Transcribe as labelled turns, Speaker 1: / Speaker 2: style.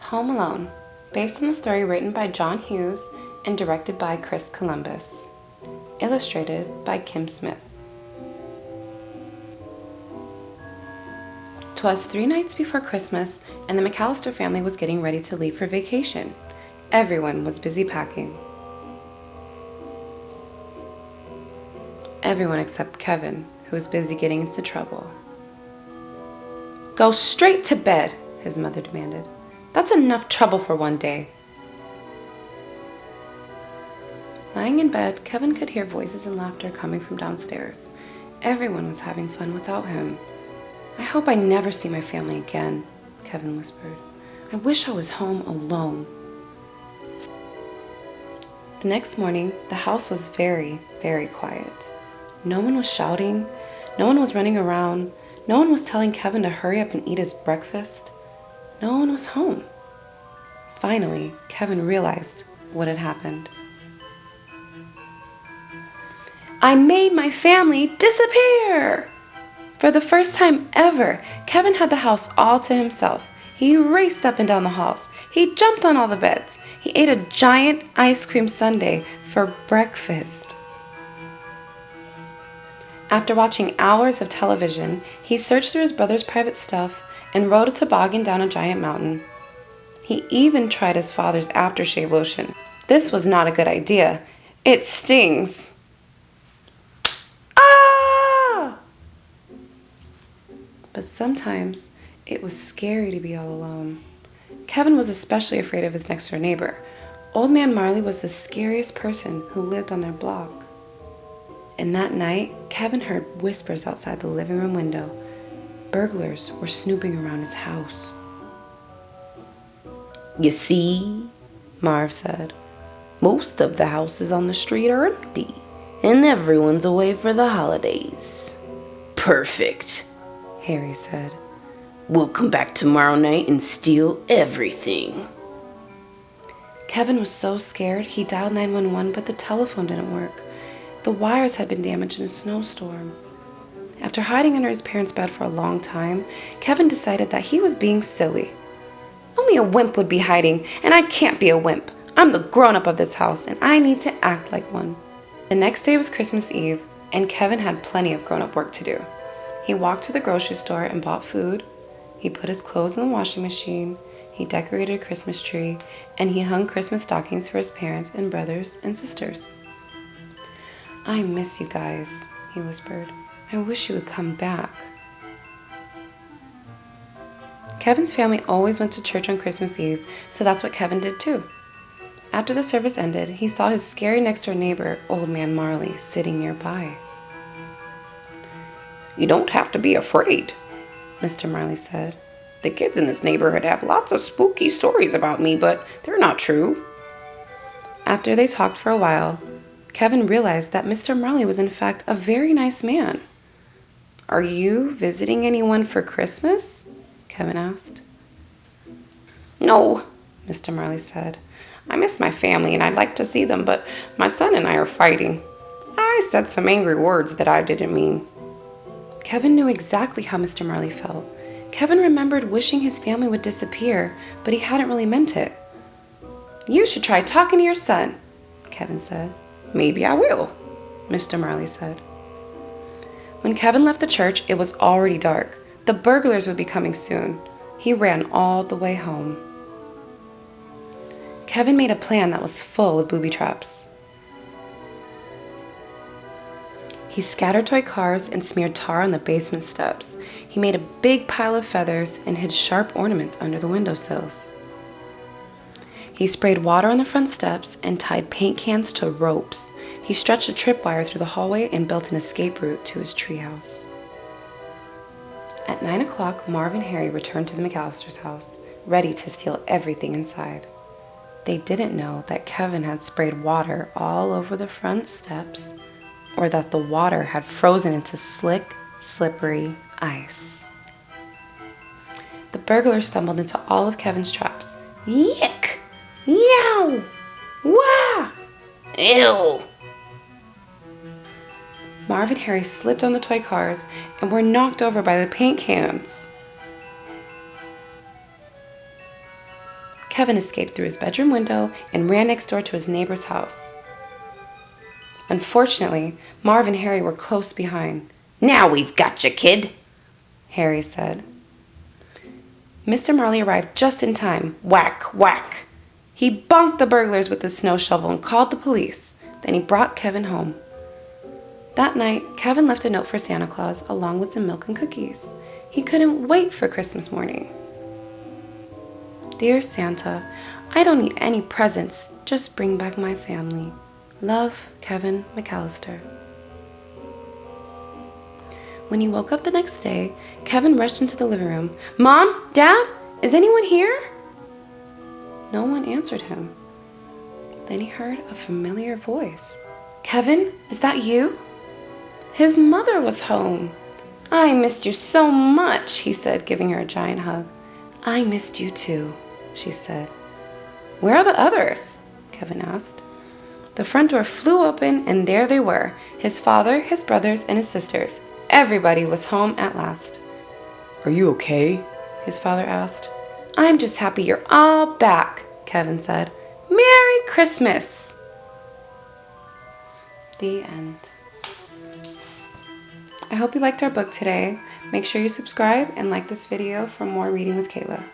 Speaker 1: Home Alone, based on the story written by John Hughes and directed by Chris Columbus. Illustrated by Kim Smith. 'Twas 3 nights before Christmas, and the McAllister family was getting ready to leave for vacation. Everyone was busy packing. Everyone except Kevin, who was busy getting into trouble. "Go straight to bed," his mother demanded. "That's enough trouble for one day." Lying in bed, Kevin could hear voices and laughter coming from downstairs. Everyone was having fun without him. "I hope I never see my family again," Kevin whispered. "I wish I was home alone." The next morning, the house was very, very quiet. No one was shouting. No one was running around. No one was telling Kevin to hurry up and eat his breakfast. No one was home. Finally, Kevin realized what had happened. "I made my family disappear!" For the first time ever, Kevin had the house all to himself. He raced up and down the halls. He jumped on all the beds. He ate a giant ice cream sundae for breakfast. After watching hours of television, he searched through his brother's private stuff and rode a toboggan down a giant mountain. He even tried his father's aftershave lotion. This was not a good idea. It stings. Ah! But sometimes it was scary to be all alone. Kevin was especially afraid of his next-door neighbor. Old Man Marley was the scariest person who lived on their block. And that night, Kevin heard whispers outside the living room window. Burglars were snooping around his house.
Speaker 2: "You see," Marv said, "most of the houses on the street are empty, and everyone's away for the holidays." "Perfect," Harry said. "We'll come back tomorrow night and steal everything."
Speaker 1: Kevin was so scared he dialed 911, but the telephone didn't work. The wires had been damaged in a snowstorm. After hiding under his parents' bed for a long time, Kevin decided that he was being silly. Only a wimp would be hiding, and I can't be a wimp. I'm the grown-up of this house, and I need to act like one. The next day was Christmas Eve, and Kevin had plenty of grown-up work to do. He walked to the grocery store and bought food. He put his clothes in the washing machine. He decorated a Christmas tree, and he hung Christmas stockings for his parents and brothers and sisters. "I miss you guys," he whispered. "I wish you would come back." Kevin's family always went to church on Christmas Eve, so that's what Kevin did too. After the service ended, he saw his scary next-door neighbor, Old Man Marley, sitting nearby.
Speaker 2: "You don't have to be afraid," Mr. Marley said. "The kids in this neighborhood have lots of spooky stories about me, but they're not true."
Speaker 1: After they talked for a while, Kevin realized that Mr. Marley was in fact a very nice man. "Are you visiting anyone for Christmas?" Kevin asked.
Speaker 2: "No," Mr. Marley said. "I miss my family and I'd like to see them, but my son and I are fighting. I said some angry words that I didn't mean."
Speaker 1: Kevin knew exactly how Mr. Marley felt. Kevin remembered wishing his family would disappear, but he hadn't really meant it. "You should try talking to your son," Kevin said.
Speaker 2: "Maybe I will,"
Speaker 1: Mr. Marley said. When Kevin left the church, it was already dark. The burglars would be coming soon. He ran all the way home. Kevin made a plan that was full of booby traps. He scattered toy cars and smeared tar on the basement steps. He made a big pile of feathers and hid sharp ornaments under the windowsills. He sprayed water on the front steps and tied paint cans to ropes. He stretched a tripwire through the hallway and built an escape route to his treehouse. At 9 o'clock, Marv and Harry returned to the McAllister's house, ready to steal everything inside. They didn't know that Kevin had sprayed water all over the front steps, or that the water had frozen into slick, slippery ice. The burglars stumbled into all of Kevin's traps. Yick! Yow! Wah!
Speaker 2: Ew!
Speaker 1: Marv and Harry slipped on the toy cars and were knocked over by the paint cans. Kevin escaped through his bedroom window and ran next door to his neighbor's house. Unfortunately, Marv and Harry were close behind.
Speaker 2: "Now we've got you, kid,"
Speaker 1: Harry said. Mr. Marley arrived just in time. Whack, whack. He bonked the burglars with his snow shovel and called the police. Then he brought Kevin home. That night, Kevin left a note for Santa Claus along with some milk and cookies. He couldn't wait for Christmas morning. Dear Santa, I don't need any presents. Just bring back my family. Love, Kevin McAllister. When he woke up the next day, Kevin rushed into the living room. Mom? Dad? Is anyone here? No one answered him. Then he heard a familiar voice. Kevin, is that you? His mother was home. I missed you so much, he said, giving her a giant hug. I missed you too, she said. Where are the others? Kevin asked. The front door flew open, and there they were, his father, his brothers, and his sisters. Everybody was home at last.
Speaker 2: "Are you okay?"
Speaker 1: His father asked. I'm just happy you're all back, Kevin said. Merry Christmas! The end. I hope you liked our book today. Make sure you subscribe and like this video for more Reading with Kayla.